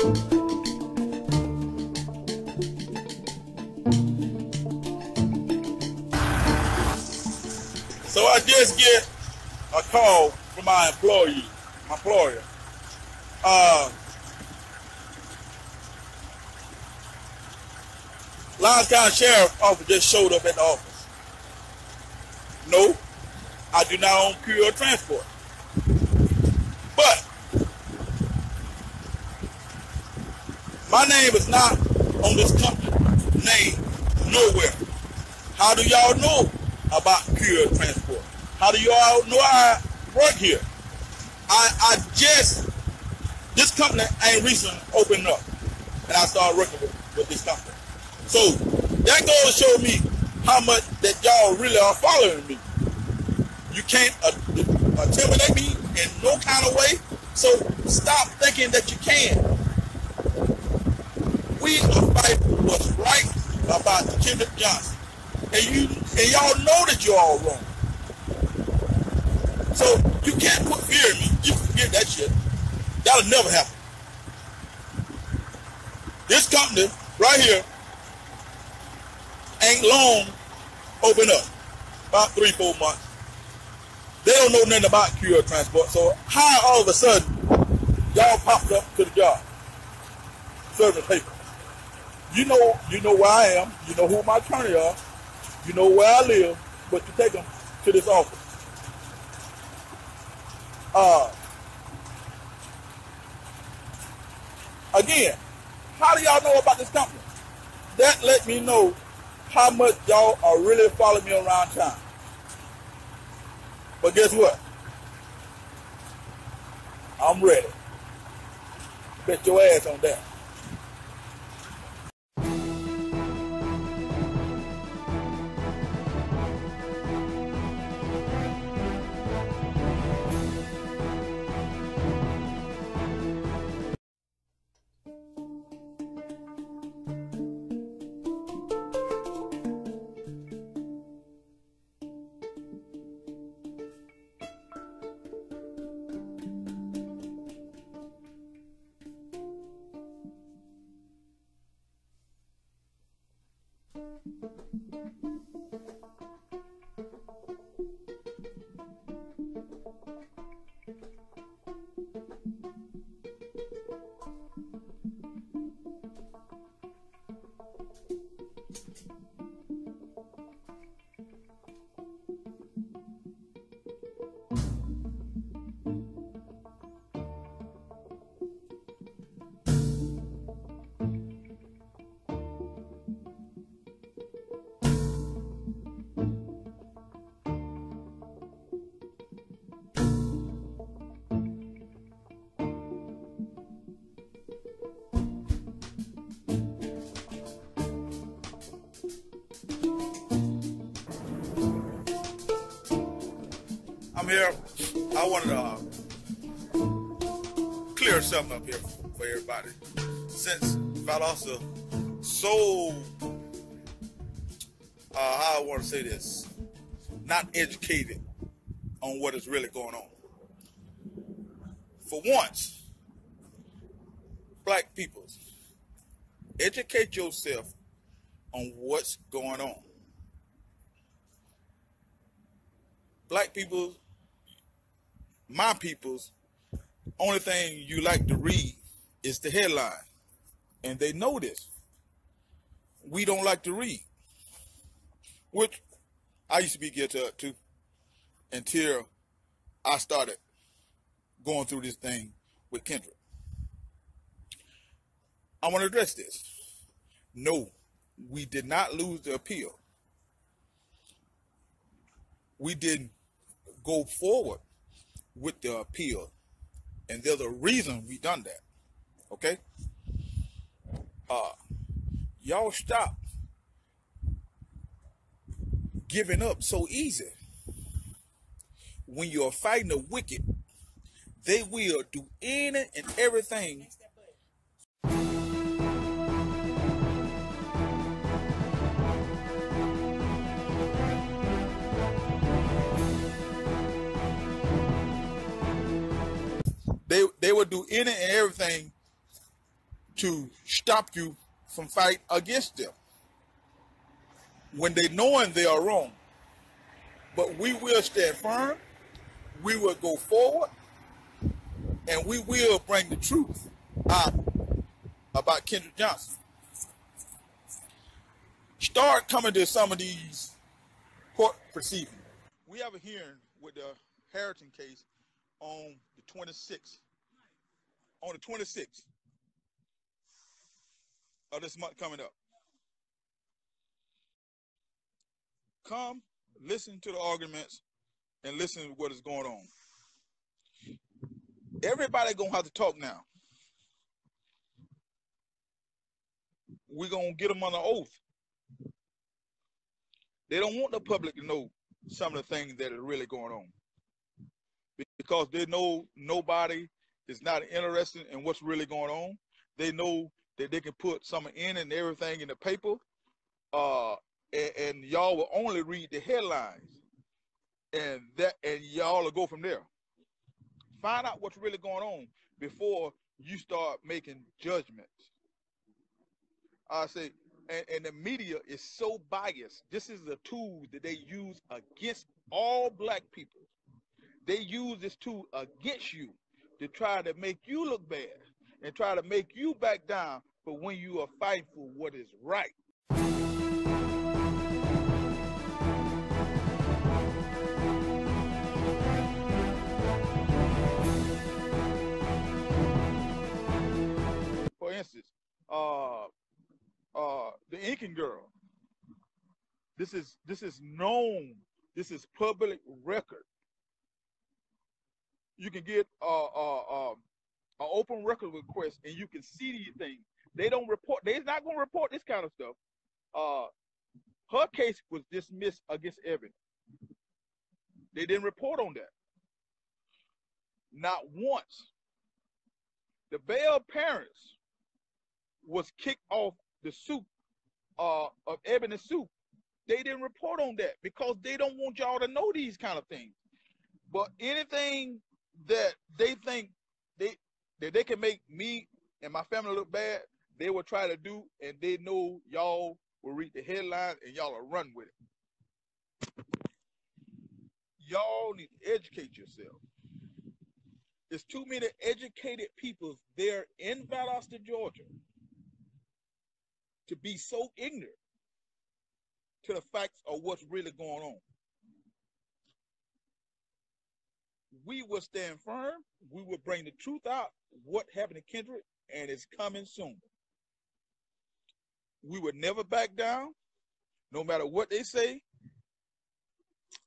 So I just get a call from my employer. Lyons County Sheriff's Office just showed up at the office. No, I do not own Pure Transport. But my name is not on this company name nowhere. How do y'all know about Pure Transport? How do y'all know I work here? This company ain't recently opened up, and I started working with this company. So that goes to show me how much that y'all really are following me. You can't intimidate me in no kind of way, so stop thinking that you can. We are fighting what's right about Kendrick Johnson, and y'all know that you're all wrong. So you can't put fear in me. You forget that shit. That'll never happen. This company right here ain't long open up. About 3-4 months. They don't know nothing about Pure Transport. So how all of a sudden y'all popped up to the job serving paper? You know where I am. You know who my attorney are. You know where I live. But you take them to this office. Again, how do y'all know about this company? That let me know how much y'all are really following me around town. But guess what? I'm ready. Bet your ass on that. I'm here. I wanted to clear something up here for everybody. Since fellas are so, how I want to say this, not educated on what is really going on. For once, black people, educate yourself on what's going on. Black people, my people's, only thing you like to read is the headline. And they know this. We don't like to read. Which I used to be guilty of too. Until I started going through this thing with Kendrick. I want to address this. No, we did not lose the appeal. We didn't go forward with the appeal. And there's a reason we done that. Okay? Y'all stop giving up so easy. When you're fighting the wicked, they will do any and everything. They will do any and everything to stop you from fight against them when they knowing they are wrong. But we will stand firm, we will go forward, and we will bring the truth out about Kendrick Johnson. Start coming to some of these court proceedings. We have a hearing with the Harassment case on the 26th. On the 26th of this month coming up. Come, listen to the arguments, and listen to what is going on. Everybody gonna have to talk now. We're gonna get them on the oath. They don't want the public to know some of the things that are really going on, because they know nobody is not interested in what's really going on. They know that they can put some in and everything in the paper, and y'all will only read the headlines, and y'all will go from there. Find out what's really going on before you start making judgments. I say, and the media is so biased. This is a tool that they use against all black people. They use this tool against you to try to make you look bad and try to make you back down for when you are fighting for what is right. For instance, the Incan girl. This is known. This is public record. You can get an open record request, and you can see these things. They don't report. They're not going to report this kind of stuff. Her case was dismissed against evidence. They didn't report on that. Not once. The Bell parents was kicked off the suit of Ebony Soup. They didn't report on that because they don't want y'all to know these kind of things. But anything that they think that they can make me and my family look bad, they will try to do, and they know y'all will read the headlines and y'all will run with it. Y'all need to educate yourself. There's too many educated people there in Valdosta, Georgia, to be so ignorant to the facts of what's really going on. We will stand firm. We will bring the truth out, what happened to Kendrick, and it's coming soon. We would never back down, no matter what they say.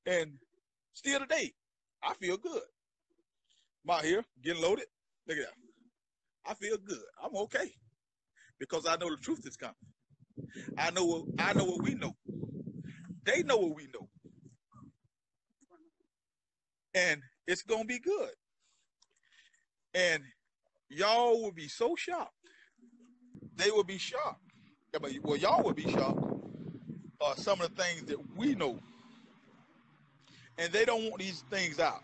And still today, I feel good. I'm out here getting loaded. Look at that. I feel good. I'm okay because I know the truth is coming. I know what we know. They know what we know. And it's going to be good. And y'all will be so shocked. They will be shocked. Well, y'all will be shocked some of the things that we know. And they don't want these things out.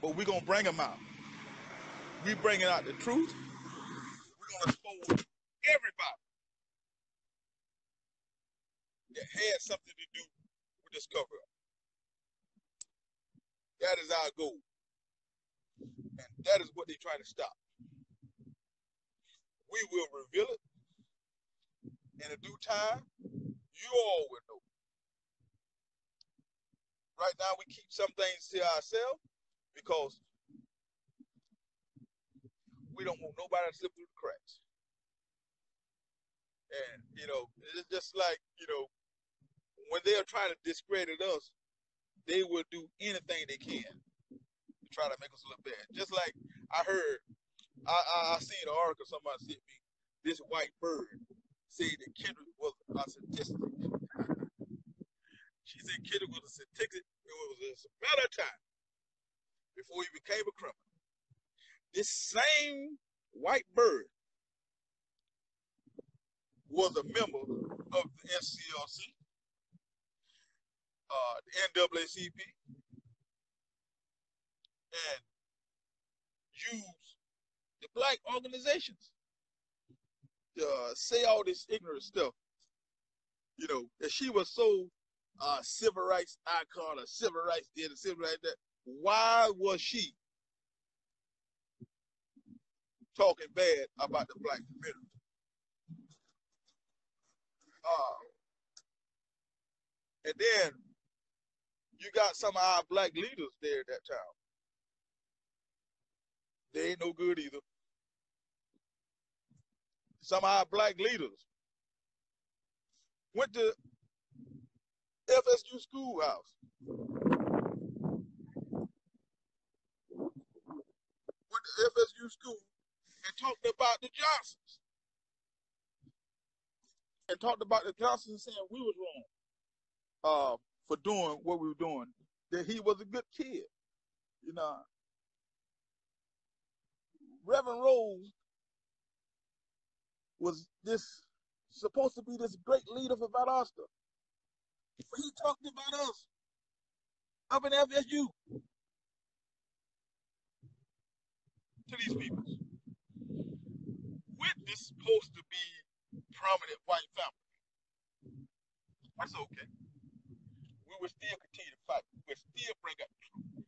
But we're going to bring them out. We're bringing out the truth. We're going to expose everybody that had something to do with this cover-up. That is our goal. And that is what they're trying to stop. We will reveal it. In a due time, you all will know. Right now, we keep some things to ourselves because we don't want nobody to slip through the cracks. And, it's just like, when they are trying to discredit us, they will do anything they can to try to make us look bad. Just like I heard, I seen an article, somebody sent me, this white bird said that Kendrick was a statistic. She said Kendrick was a statistic. It was a matter of time before he became a criminal. This same white bird was a member of the SCLC, the NAACP, and used the black organizations say all this ignorant stuff, that she was so civil rights icon or civil rights this and civil rights that. Why was she talking bad about the black community? And then you got some of our black leaders there at that time. They ain't no good either. Some of our black leaders went to FSU schoolhouse. Went to FSU school and talked about the Johnsons. And talked about the Johnsons saying we was wrong for doing what we were doing. That he was a good kid. Reverend Rose was supposed to be this great leader for Valdosta. But he talked about us up in FSU to these people. We're supposed to be prominent white family. That's okay. We will still continue to fight. We will still bring up the truth.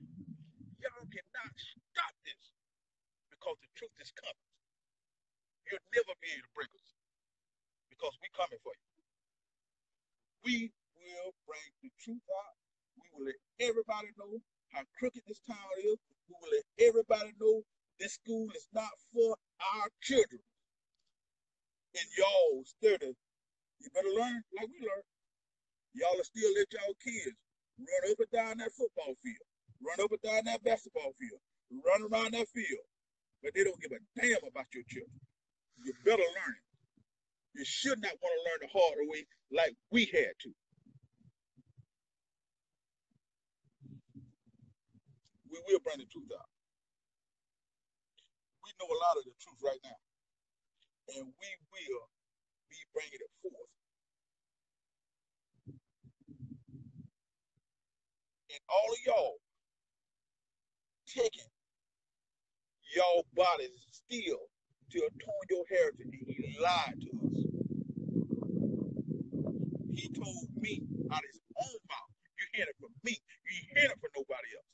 Y'all cannot stop this because the truth is coming. You'll never be able to break us because we're coming for you. We will bring the truth out. We will let everybody know how crooked this town is. We will let everybody know this school is not for our children. And y'all sturdy. You better learn like we learned. Y'all will still let y'all kids run up and down that football field, run up and down that basketball field, run around that field. But they don't give a damn about your children. You better learn it. You should not want to learn the hard way like we had to. We will bring the truth out. We know a lot of the truth right now. And we will be bringing it forth. And all of y'all taking y'all bodies still to atone your heritage. And he lied to us. He told me out of his own mouth. You hear it from me. You hear it from nobody else.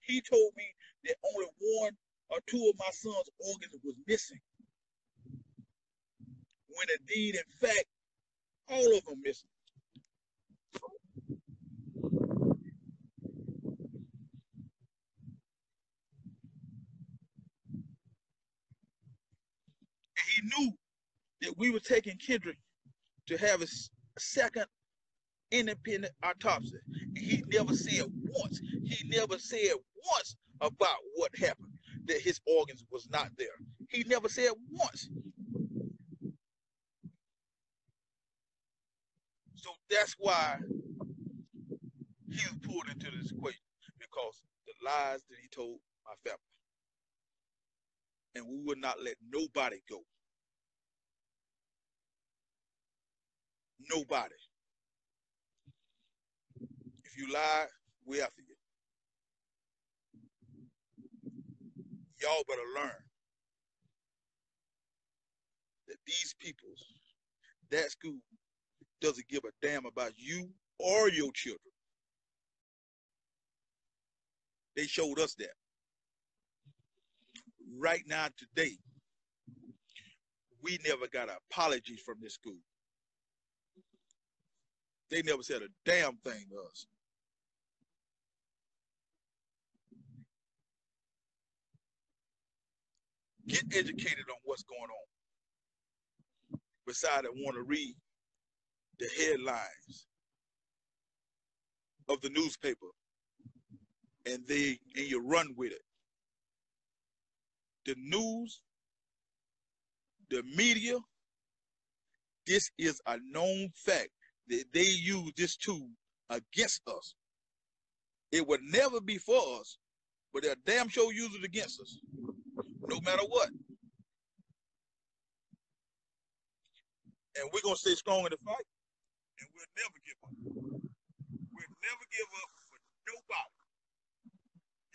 He told me that only one or two of my son's organs was missing. When indeed, in fact, all of them missing. And he knew that we were taking Kendrick to have a second independent autopsy. And he never said once. He never said once about what happened, that his organs was not there. He never said once. So that's why he was pulled into this equation, because the lies that he told my family. And we would not let nobody go. Nobody. If you lie, we're after you. Y'all better learn that these people, that school, doesn't give a damn about you or your children. They showed us that. Right now, today, we never got an apology from this school. They never said a damn thing to us. Get educated on what's going on. Besides, I want to read the headlines of the newspaper, and you run with it. The news, the media, this is a known fact that they use this tool against us. It would never be for us, but they'll damn sure use it against us, no matter what. And we're going to stay strong in the fight, and we'll never give up. We'll never give up for nobody.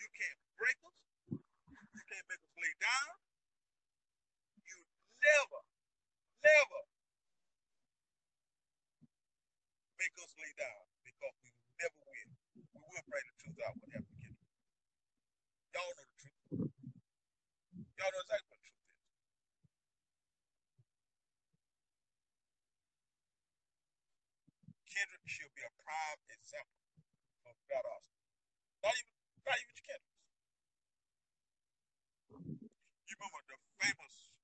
You can't break us. You can't make us lay down. You never make us lay down because we never will. We will bring the truth out what happened to Kendrick. Y'all know the truth. Y'all know exactly what the truth is. Kendrick should be a prime example of God Austin. Not even Kendrick. You remember the famous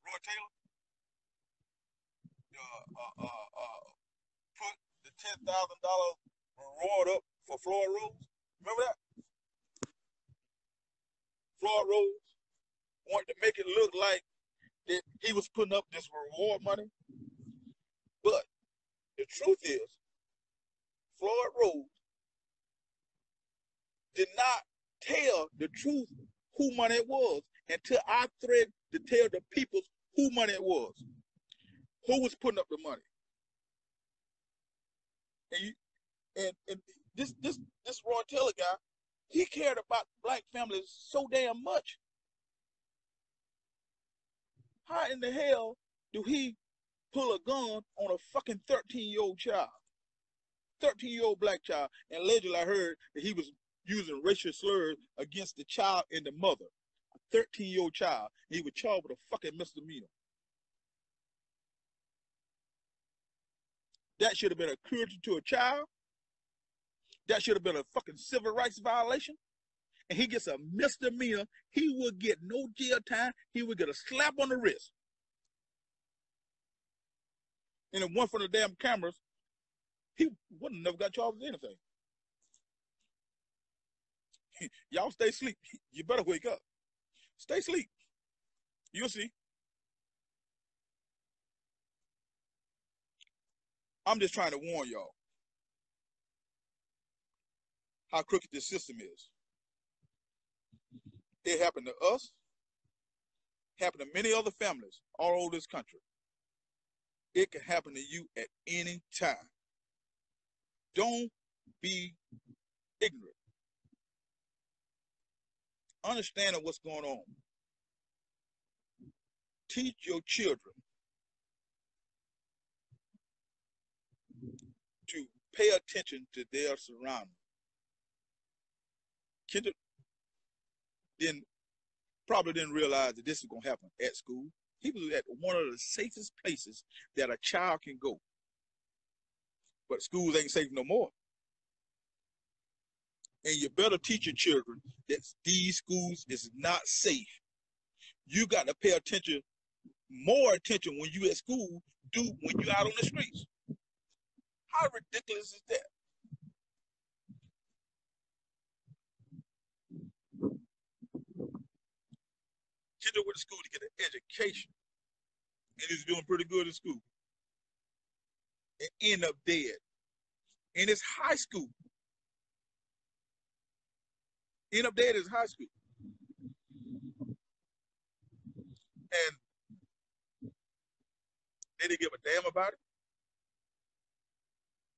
Roy Taylor? Put the $10,000 reward up for Floyd Rose. Remember that? Floyd Rose wanted to make it look like that he was putting up this reward money. But the truth is, Floyd Rose did not tell the truth who money it was until I threatened to tell the people who money it was. Who was putting up the money? And this Roy Taylor guy, he cared about black families so damn much. How in the hell do he pull a gun on a fucking 13-year-old child? 13-year-old black child. And allegedly I heard that he was using racial slurs against the child and the mother. A 13-year-old child. And he was charged with a fucking misdemeanor. That should have been a cruelty to a child. That should have been a fucking civil rights violation. And he gets a misdemeanor. He will get no jail time. He will get a slap on the wrist. And if one from the damn cameras, he wouldn't never got charged with anything. Y'all stay asleep. You better wake up. Stay asleep. You'll see. I'm just trying to warn y'all how crooked this system is. It happened to us, happened to many other families all over this country. It can happen to you at any time. Don't be ignorant. Understanding what's going on. Teach your children to pay attention to their surroundings. Kendrick probably didn't realize that this is going to happen at school. He was at one of the safest places that a child can go. But schools ain't safe no more. And you better teach your children that these schools is not safe. You got to pay attention, more attention when you at school do when you out on the streets. How ridiculous is that? Kendrick went to school to get an education. And he's doing pretty good in school. And end up dead. In his high school. End up dead in his high school. And they didn't give a damn about it.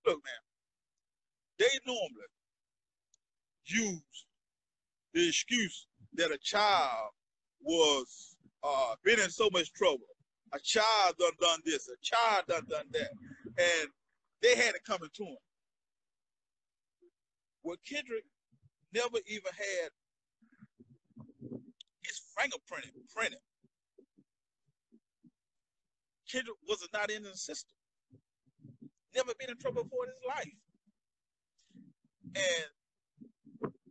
Look, man, they normally use the excuse that a child was been in so much trouble. A child done this, a child done that. And they had it coming to him. Well, Kendrick never even had his fingerprint printed. Kendrick was not in the system. Never been in trouble before in his life. And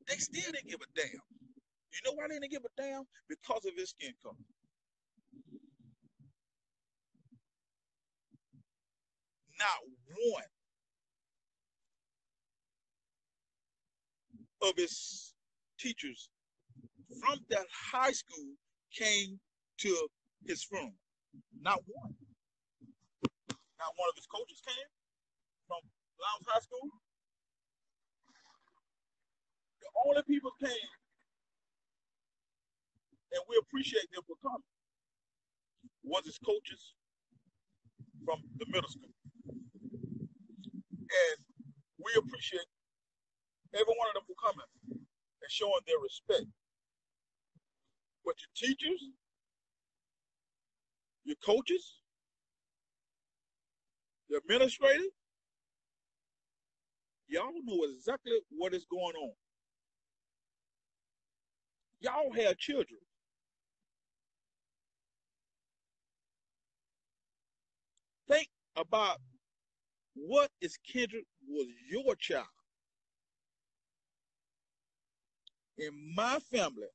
they still didn't give a damn. You know why they didn't give a damn? Because of his skin color. Not one of his teachers from that high school came to his funeral. Not one. Not one of his coaches came from Lowndes High School. The only people came, and we appreciate them for coming, was his coaches from the middle school. And we appreciate every one of them for coming and showing their respect. But your teachers, your coaches, your administrators, Y'all know exactly what is going on. Y'all have children. Think about what is Kendrick was your child. In my family,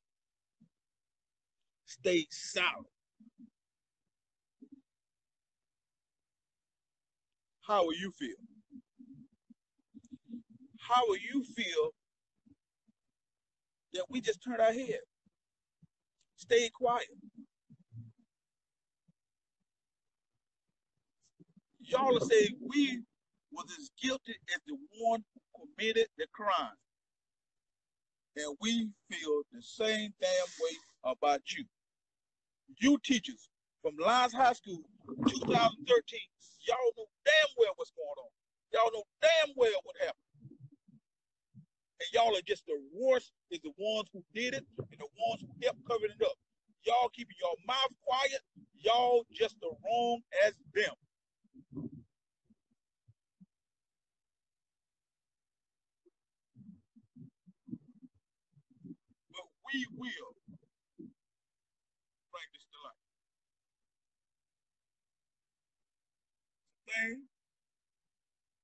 stayed silent. How will you feel? How will you feel that we just turned our head, stayed quiet? Y'all will say we was as guilty as the one who committed the crime. And we feel the same damn way about you. You teachers from Lyons High School, 2013, y'all know damn well what's going on. Y'all know damn well what happened. And y'all are just the worst is the ones who did it and the ones who kept covering it up. Y'all keeping your mouth quiet. Y'all just the wrong as them. But we will bring this to light. Thing,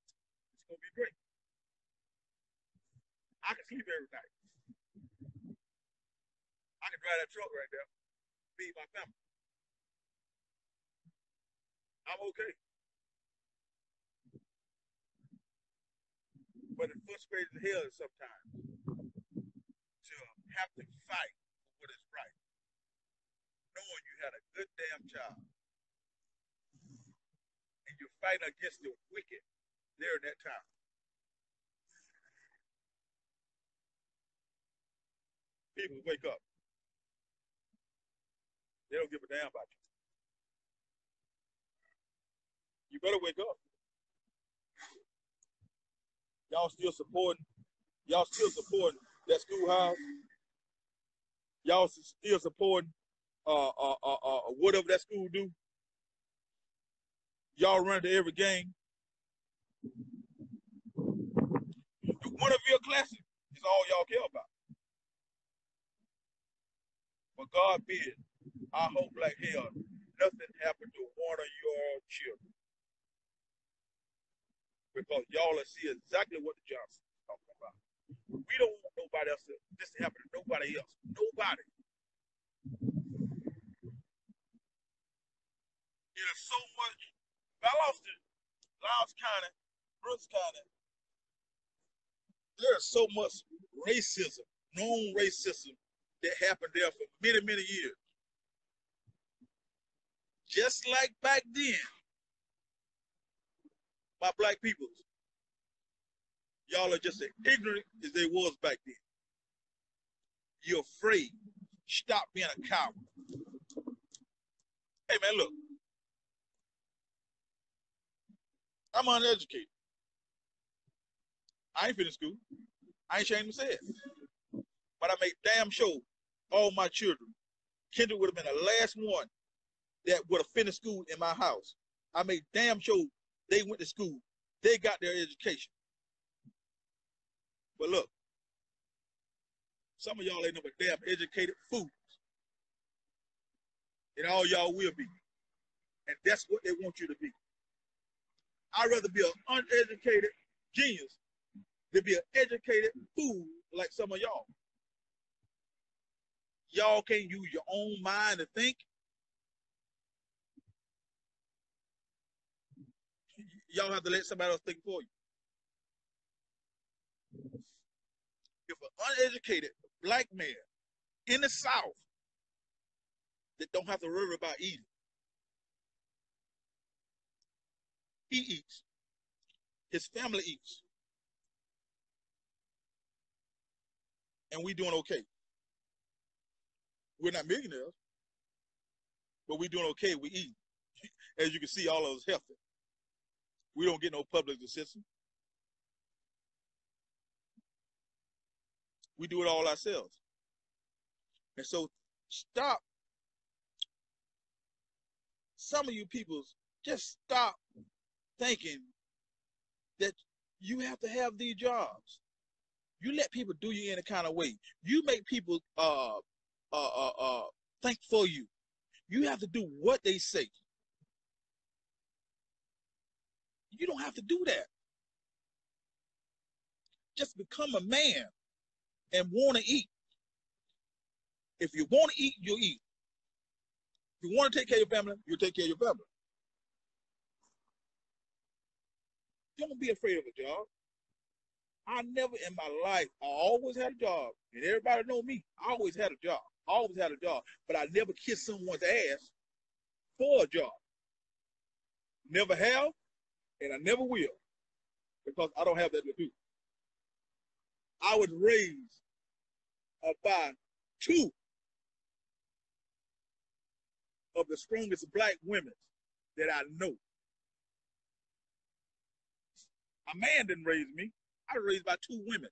it's gonna be great. I can sleep every night. I can drive that truck right there, feed my family. I'm okay. But it frustrates the hell sometimes to have to fight for what is right, knowing you had a good damn job and you're fighting against the wicked there in that time. People wake up. They don't give a damn about you. You better wake up. Y'all still supporting. Y'all still supporting that schoolhouse. Y'all still supporting whatever that school do. Y'all run to every game. The one of your classes is all y'all care about. But God bid, I hope like hell nothing happened to one of your children. Because y'all will see exactly what the Johnsons is talking about. We don't want nobody else this to happen to nobody else. Nobody. It is so much. I lost it. Lowndes County, Brooks County. There's so much racism, known racism that happened there for many, many years. Just like back then, my black peoples, y'all are just as ignorant as they was back then. You're afraid. Stop being a coward. Hey man, look, I'm uneducated. I ain't finished school. I ain't ashamed to say it. But I make damn sure all my children, Kendrick would have been the last one that would have finished school in my house. I made damn sure they went to school. They got their education. But look, some of y'all ain't no damn educated fools. And all y'all will be. And that's what they want you to be. I'd rather be an uneducated genius than be an educated fool like some of y'all. Y'all can't use your own mind to think. Y'all have to let somebody else think for you. If an uneducated black man in the South that don't have to worry about eating, he eats. His family eats. And we doing okay. We're not millionaires, but we doing okay. We eat. As you can see, all of us healthy. We don't get no public assistance. We do it all ourselves. And so stop. Some of you people just stop thinking that You have to have these jobs. You let people do you any kind of way. You make people think for you. You have to do what they say. You don't have to do that. Just become a man and want to eat. If you want to eat, you'll eat. If you want to take care of your family, you'll take care of your family. Don't be afraid of a job. I never in my life, I always had a job. And everybody know me. I always had a job. Always had a job. But I never kissed someone's ass for a job. Never have, and I never will. Because I don't have that to do. I was raised by two of the strongest black women that I know. A man didn't raise me. I was raised by two women.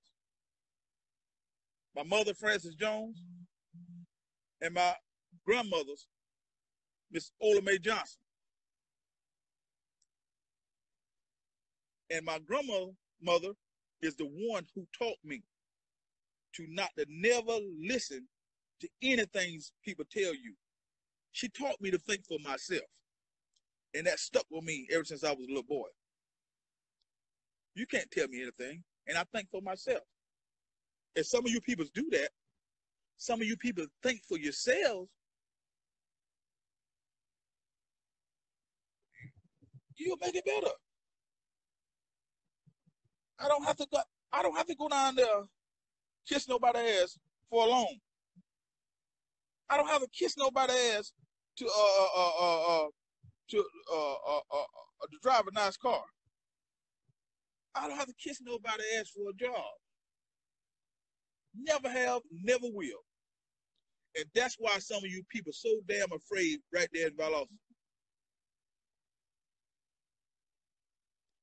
My mother, Frances Jones, and my grandmother's, Miss Ola Mae Johnson. And my grandmother is the one who taught me to never listen to anything people tell you. She taught me to think for myself. And that stuck with me ever since I was a little boy. You can't tell me anything. And I think for myself. If some of you people do that, some of you people think for yourselves, you'll make it better. I don't have to go down there kiss nobody's ass for a loan. I don't have to kiss nobody's ass to drive a nice car. I don't have to kiss nobody's ass for a job. Never have, never will. And that's why some of you people are so damn afraid right there in Valdosta.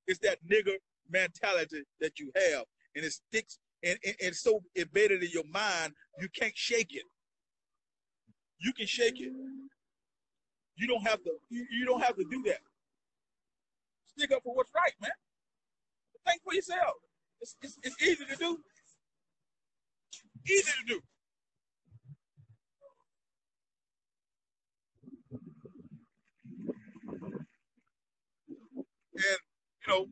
It's that nigger mentality that you have, and it sticks and so embedded in your mind, you can't shake it. You can shake it. You don't have to. You don't have to do that. Stick up for what's right, man. Think for yourself. It's easy to do. Easy to do. And you know,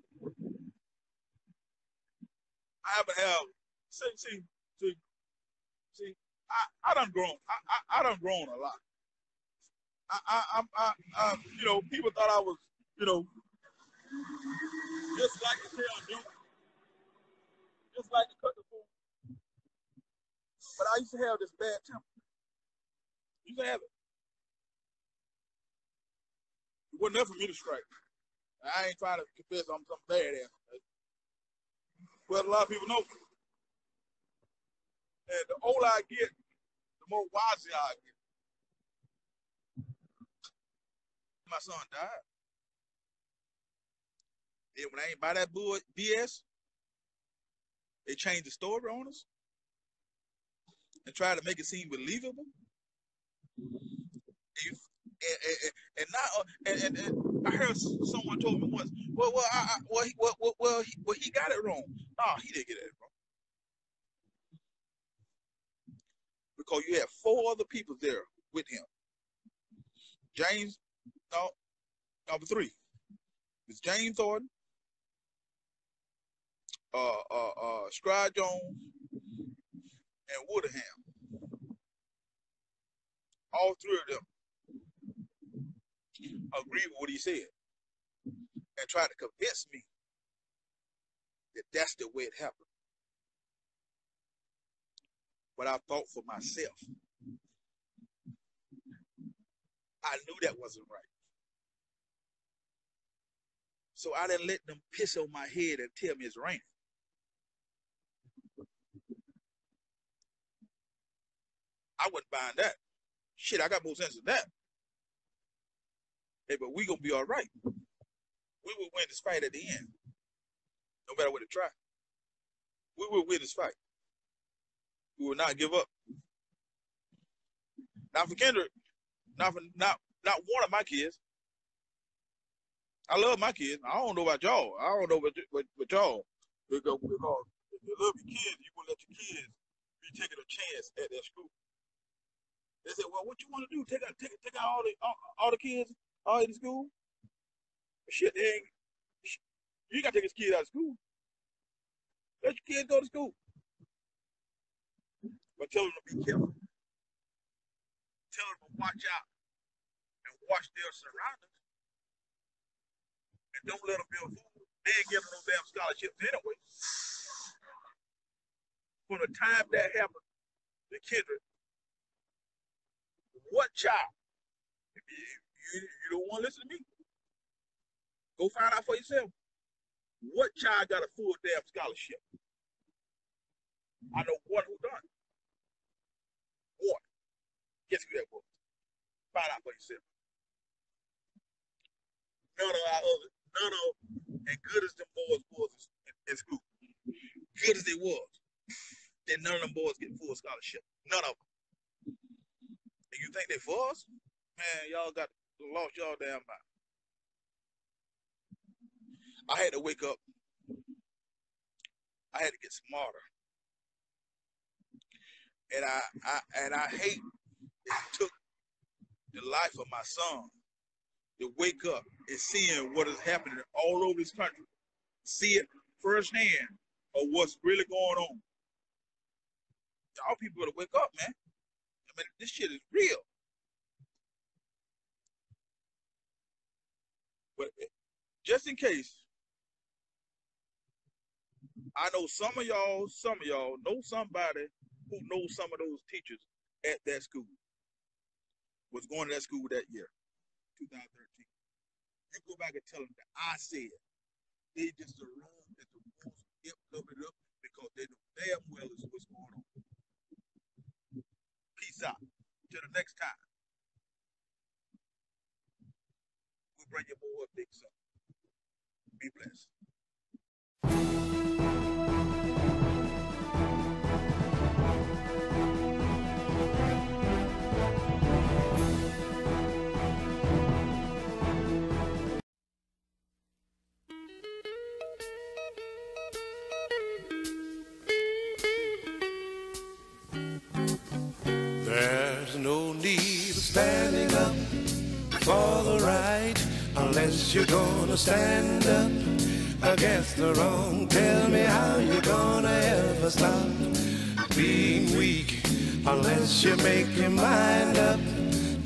I haven't have see. I done grown. I done grown a lot. You know, people thought I was, you know, just like to tell jokes, just like to cut the food. But I used to have this bad temper. I used to have it. It wasn't enough for me to strike. I ain't trying to confess I'm something bad at. But a lot of people know. And the older I get, the more wiser I get. My son died. And when I ain't buy that BS, they changed the story on us and tried to make it seem believable. And I heard someone told me once, he got it wrong. No, he didn't get it wrong. Because you had 4 other people there with him. James, no, number 3. It's James Thornton, Scribe Jones, and Woodham. All 3 of them agreed with what he said and tried to convince me that that's the way it happened. But I thought for myself. I knew that wasn't right. So I didn't let them piss on my head and tell me it's raining. I wouldn't mind that. Shit, I got more sense than that. Hey, but we gonna be all right. We will win this fight at the end. No matter what it try. We will win this fight. We will not give up. Not for Kendrick. Not one of my kids. I love my kids. I don't know about y'all. I don't know about y'all. Because if you love your kids, you won't let your kids be taking a chance at that school. They said, well, what you want to do? Take out all the kids all in school? Shit, you got to take his kid out of school. Let your kids go to school. But tell them to be careful. Tell them to watch out and watch their surroundings. And don't let them be a fool. They ain't getting no damn scholarships anyway. From the time that happened to Kendrick, what child, if you don't want to listen to me, go find out for yourself. What child got a full damn scholarship? I know one who done. One. Guess who that was? Find out for yourself. None of as good as them boys was in school, good as they was, then none of them boys get full scholarship. None of them. And you think they for us? Man, y'all got lost y'all damn mind. I had to wake up. I had to get smarter. And I hate it took the life of my son to wake up and seeing what is happening all over this country. See it firsthand of what's really going on. Y'all people better wake up, man. I mean, this shit is real. But just in case, I know some of y'all know somebody who knows some of those teachers at that school. Was going to that school that year, 2013. You go back and tell them that I said they just assume that the rules get covered up because they know damn well is what's going on. Peace out. Till the next time. We bring you more big son. Be blessed. There's no need of standing up for the right unless you're gonna stand up against the wrong. Tell me how you're gonna ever stop being weak unless you make your mind up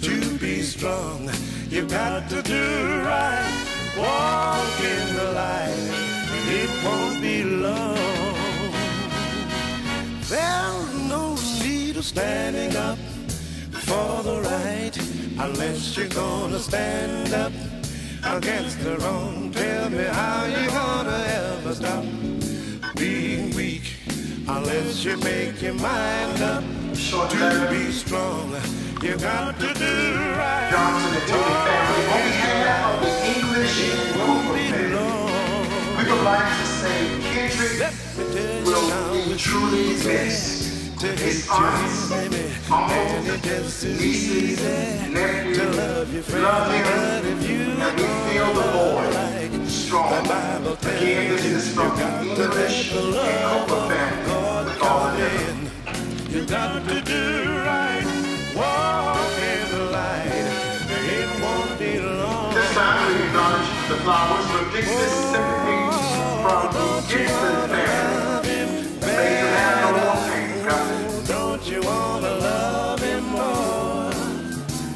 to be strong. You got to do right, walk in the light, it won't be long. There's no need of standing up for the right unless you're gonna stand up against the wrong. Tell me how you gonna ever stop being weak unless you make your mind up to be strong. You got to do right. Johnson and Tony family on behalf of the English movement, we would like to say Kendrick will be truly missed. His aunts, uncles, nieces, nephews, love him, and we feel the Lord strong. Again, this is from the English and Cooper family with all of them. You got to do right, walk in the light, it won't be long. This time we acknowledge the flowers from Dixie's sympathy from the Gibson family. May you have no more pain, God. Don't you wanna love him more?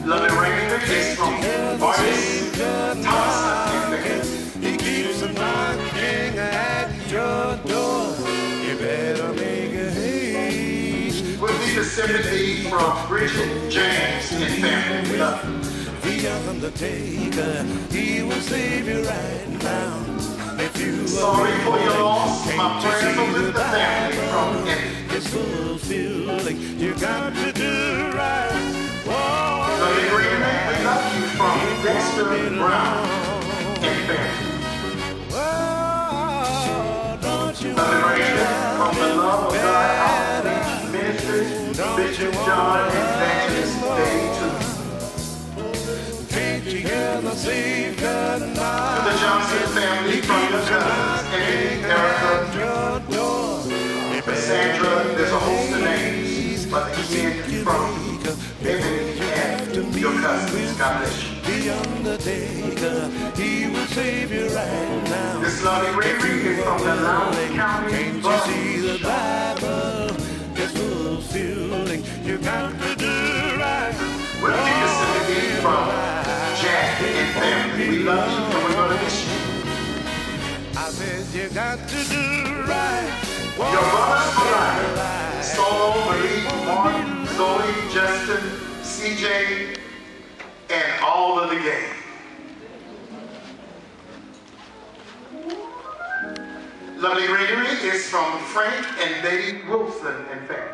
Love and Rain is from artist Thompson. He keeps a knocking at your door. You better make a haste. We'll need a sympathy from Bridget, James, and family. We love you. The Undertaker, he will save you right now. If you sorry for your loss, my prayers are with the family from Kendrick. It's fulfilling, you got to do right. Love and Rain, we love you from Dexter Brown and family. Don't you Love and Rain from the Love of God Outreach Ministry, Bishop John and Evangelist Day 2. Can't you hear the same good night? To the Johnson family from the cousins, Eddie, Erica, God bless you. The undertaker, he will save you right now. This lovely reading is from the Loudoun County. Can't you see the Bible is fulfilling? You got to do right. We'll take a sympathy from Jack and family. We love you and we're going to miss you. I said you got to do right. Your brothers for life. Solo, Marie, Mark, Zoe, Justin, CJ, and all of the gang. Lovely greenery is from Frank and Betty Wilson and family.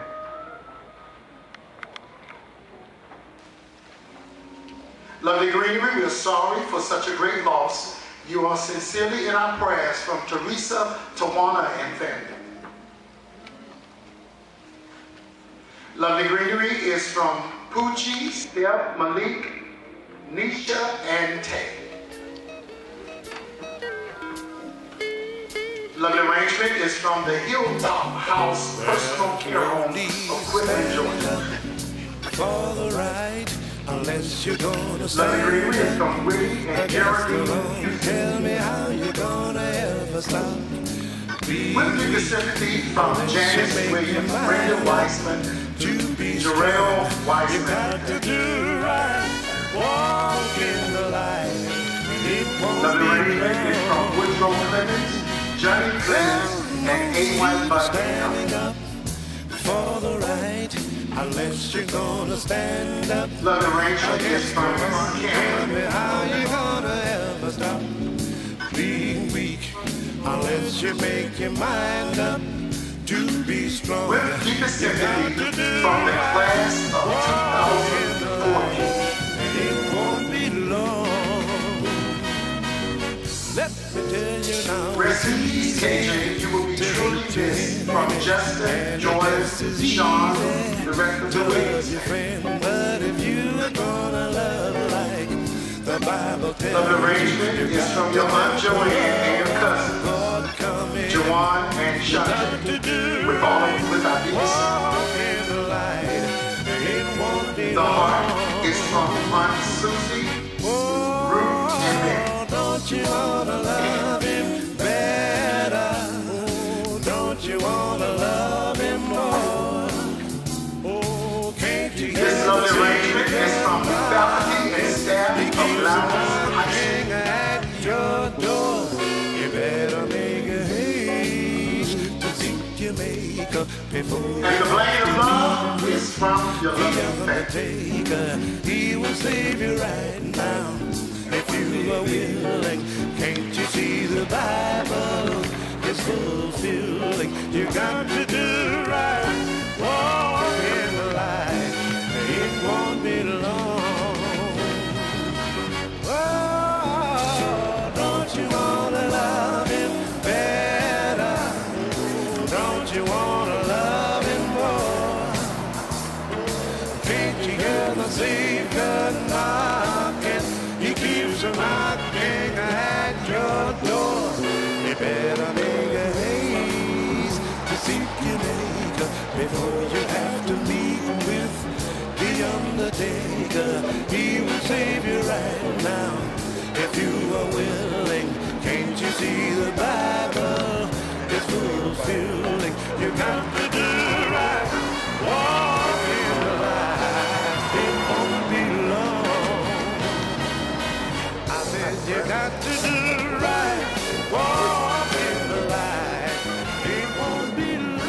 Lovely greenery, we are sorry for such a great loss. You are sincerely in our prayers from Teresa, Tawana, and family. Lovely greenery is from Poochie, Steph, Malik, Nisha, and Tay. Lovely arrangement is from the Hilltop House Personal Care Home of Quitman, Georgia. For the right, unless you're gonna Lovely greenery is from Willie and Jeremy. tell me how you're gonna ever stop. We'll do the sympathy from Janice Williams, Brenda Weissman, Jarrell Weissman. Got to do right, walk in the light. It won't Lovely be arrangement is from Woodrow Clemens, Johnny Clemens, and A.Y. standing Buckingham. up for the right, unless you're gonna stand up. Lovely arrangement is from Tell Cameron. me how you gonna ever stop being weak, unless you make your mind up to be strong. We'll keep the sympathy from the class of 2014. It won't be long. Let me tell you now. Rest in peace, KJ. You will be truly missed from Justin, Joyce, Sean, the rest of the Love ladies. your friend, but if you are gonna love like the Bible tells Lovely arrangement is from your Aunt Joanne and your cousins, God come in Jawan and Shanta. to do With all of you, with our deepest walk in the light. It won't be The heart long. is from Aunt Susie, Ruth, and Mary. Don't you wanna love him better? Don't you wanna love him more? Oh, can't you This lovely arrangement is from the faculty and staff of Loudoun High School. at your door? You better make a haste to seek your maker before And the blade of love is from your loving family. undertaker. He will save you right now if you are willing. Can't you see the Bible is fulfilling? You got to do right, walk in the light. It won't be long. Oh, don't you wanna love him better? Don't you wanna love him more? Can't you hear the Savior knocking? He keeps knocking at your door. You better make a haste to seek your maker before you have to meet with the undertaker. He will save you right now if you are willing. Can't you see the Bible is fulfilling? You got to do right, walk in the light. It won't be long. I said you got to do right, walk in the light. It won't be long.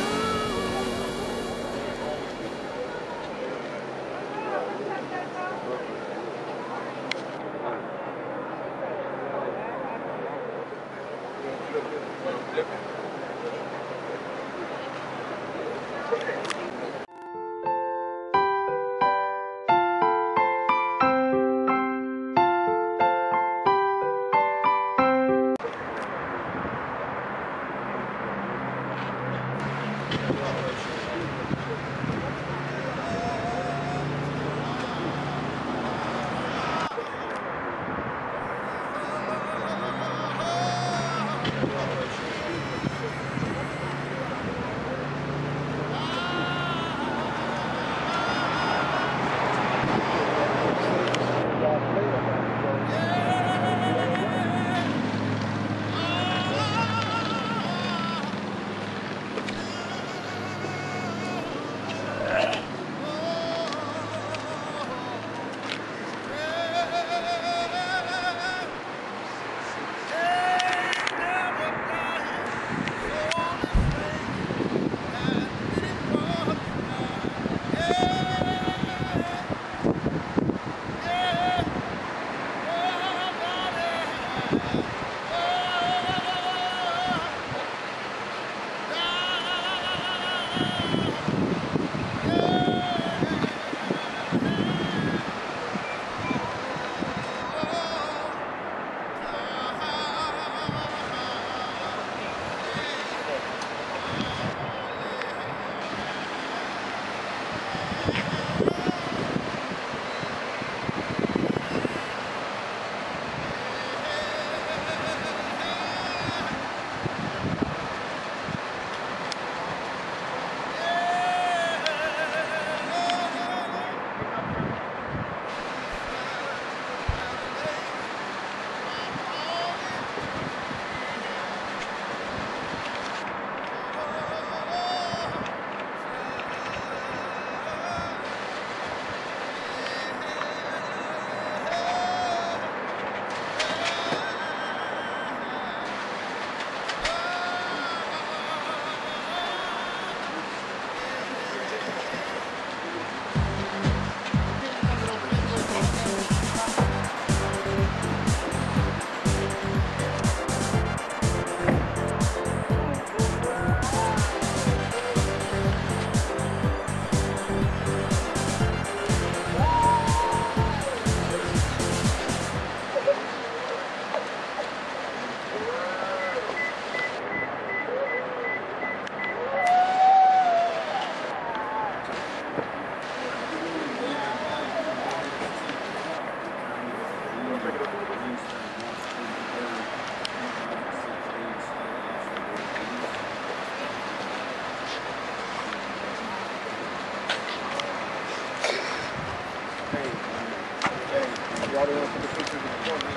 Y'all don't want to put pictures of the corner.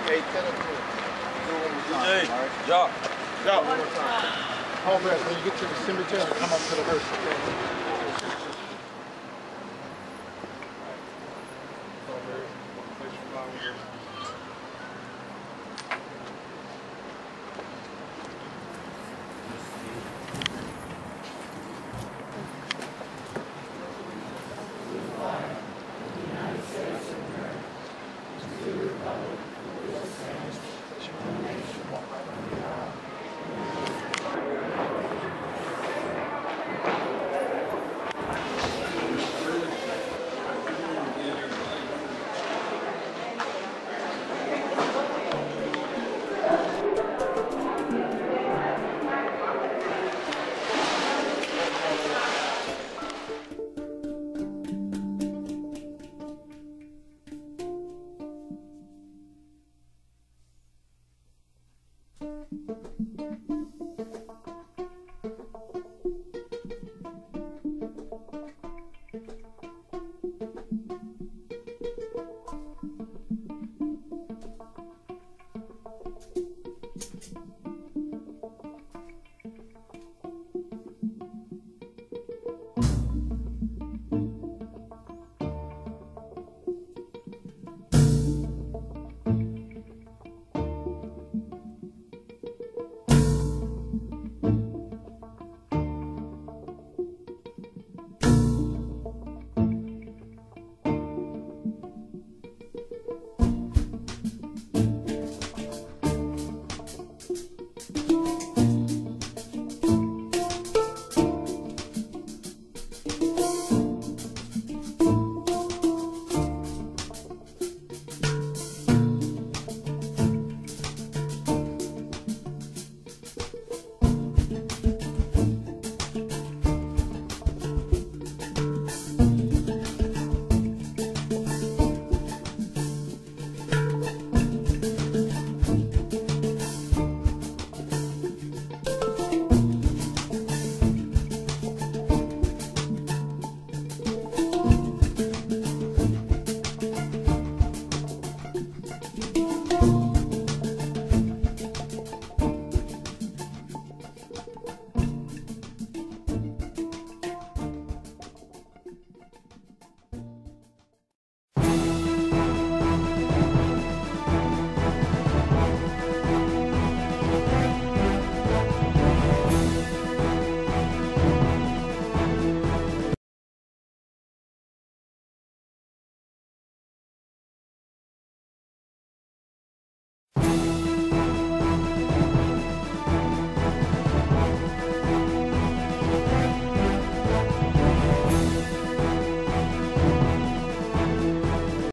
Hey, tell us do it one more time. Hey, all right? Y'all, one more time. Hold back. When you get to the cemetery, come up to the hearse. Okay?